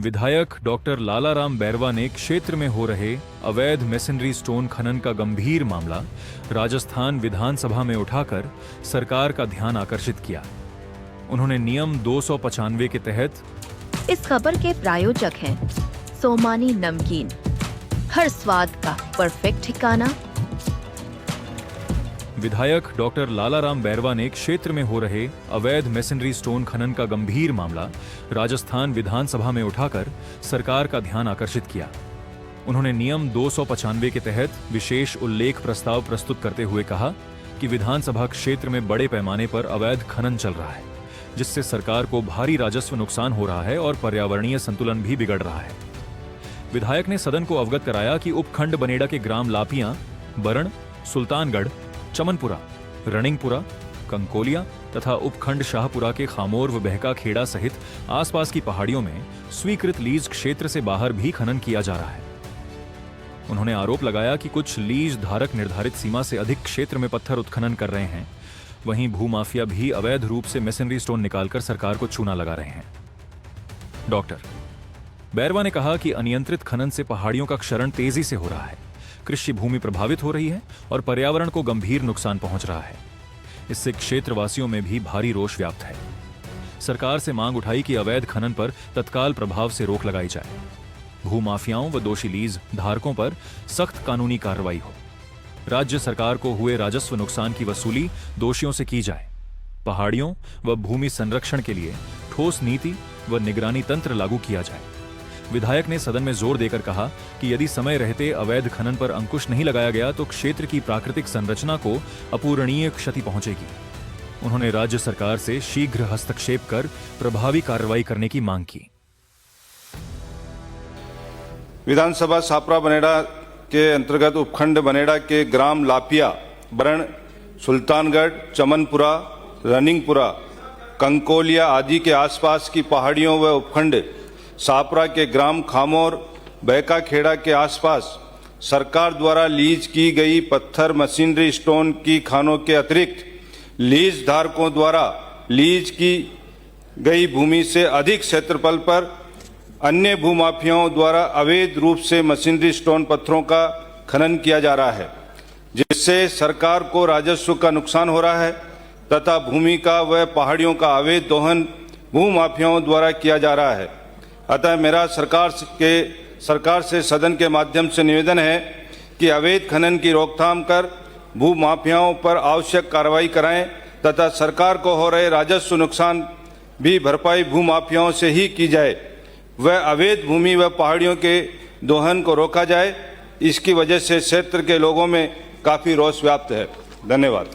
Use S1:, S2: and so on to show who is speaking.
S1: विधायक डॉक्टर लालाराम बैरवा ने क्षेत्र में हो रहे अवैध मेसनरी स्टोन खनन का गंभीर मामला राजस्थान विधानसभा में उठाकर सरकार का ध्यान आकर्षित किया। उन्होंने नियम 295 के तहत
S2: इस खबर के प्रायोजक हैं सोमानी नमकीन, हर स्वाद का परफेक्ट ठिकाना।
S1: विधायक डॉक्टर लालाराम बैरवा ने क्षेत्र में हो रहे अवैध मेसनरी स्टोन खनन का गंभीर मामला राजस्थान विधानसभा में उठाकर सरकार का ध्यान आकर्षित किया। उन्होंने नियम 295 के तहत विशेष उल्लेख प्रस्ताव प्रस्तुत करते हुए कहा कि विधानसभा क्षेत्र में बड़े पैमाने पर अवैध खनन चल रहा है, जिससे सरकार को भारी राजस्व नुकसान हो रहा है और पर्यावरणीय संतुलन भी बिगड़ रहा है। विधायक ने सदन को अवगत कराया कि उपखंड बनेड़ा के ग्राम लापियां, बरण, सुल्तानगढ़, चमनपुरा, रनिंगपुरा, कंकोलिया तथा उपखंड शाहपुरा के खामोर व बहका खेड़ा सहित आसपास की पहाड़ियों में स्वीकृत लीज क्षेत्र से बाहर भी खनन किया जा रहा है। उन्होंने आरोप लगाया कि कुछ लीज धारक निर्धारित सीमा से अधिक क्षेत्र में पत्थर उत्खनन कर रहे हैं। वहीं भूमाफिया भी अवैध रूप से मेसनरी स्टोन निकालकर सरकार को चूना लगा रहे हैं। डॉक्टर बैरवा ने कहा कि अनियंत्रित खनन से पहाड़ियों का क्षरण तेजी से हो रहा है, कृषि भूमि प्रभावित हो रही है और पर्यावरण को गंभीर नुकसान पहुंच रहा है। इससे क्षेत्रवासियों में भी भारी रोष व्याप्त है। सरकार से मांग उठाई कि अवैध खनन पर तत्काल प्रभाव से रोक लगाई जाए, भूमाफियाओं व दोषी लीज धारकों पर सख्त कानूनी कार्रवाई हो, राज्य सरकार को हुए राजस्व नुकसान की वसूली दोषियों से की जाए, पहाड़ियों व भूमि संरक्षण के लिए ठोस नीति व निगरानी तंत्र लागू किया जाए। विधायक ने सदन में जोर देकर कहा कि यदि समय रहते अवैध खनन पर अंकुश नहीं लगाया गया तो क्षेत्र की प्राकृतिक संरचना को अपूरणीय क्षति पहुंचेगी। उन्होंने राज्य सरकार से शीघ्र हस्तक्षेप कर प्रभावी कार्रवाई करने की मांग की।
S3: विधानसभा सापरा बनेड़ा के अंतर्गत उपखंड बनेड़ा के ग्राम लापिया, बरण, सुल्तानगढ़, चमनपुरा, रनिंगपुरा, कंकोलिया आदि के आसपास की पहाड़ियों व उपखंड सापरा के ग्राम खामोर, बहका खेड़ा के आसपास सरकार द्वारा लीज की गई पत्थर मशीनरी स्टोन की खानों के अतिरिक्त लीज धारकों द्वारा लीज की गई भूमि से अधिक क्षेत्रफल पर अन्य भूमाफियाओं द्वारा अवैध रूप से मशीनरी स्टोन पत्थरों का खनन किया जा रहा है, जिससे सरकार को राजस्व का नुकसान हो रहा है तथा भूमि का व पहाड़ियों का अवैध दोहन भूमाफियाओं द्वारा किया जा रहा है। अतः मेरा सरकार से सदन के माध्यम से निवेदन है कि अवैध खनन की रोकथाम कर भूमाफियाओं पर आवश्यक कार्रवाई कराएं तथा सरकार को हो रहे राजस्व नुकसान भी भरपाई भूमाफियाओं से ही की जाए, वह अवैध भूमि व पहाड़ियों के दोहन को रोका जाए। इसकी वजह से क्षेत्र के लोगों में काफी रोष व्याप्त है। धन्यवाद।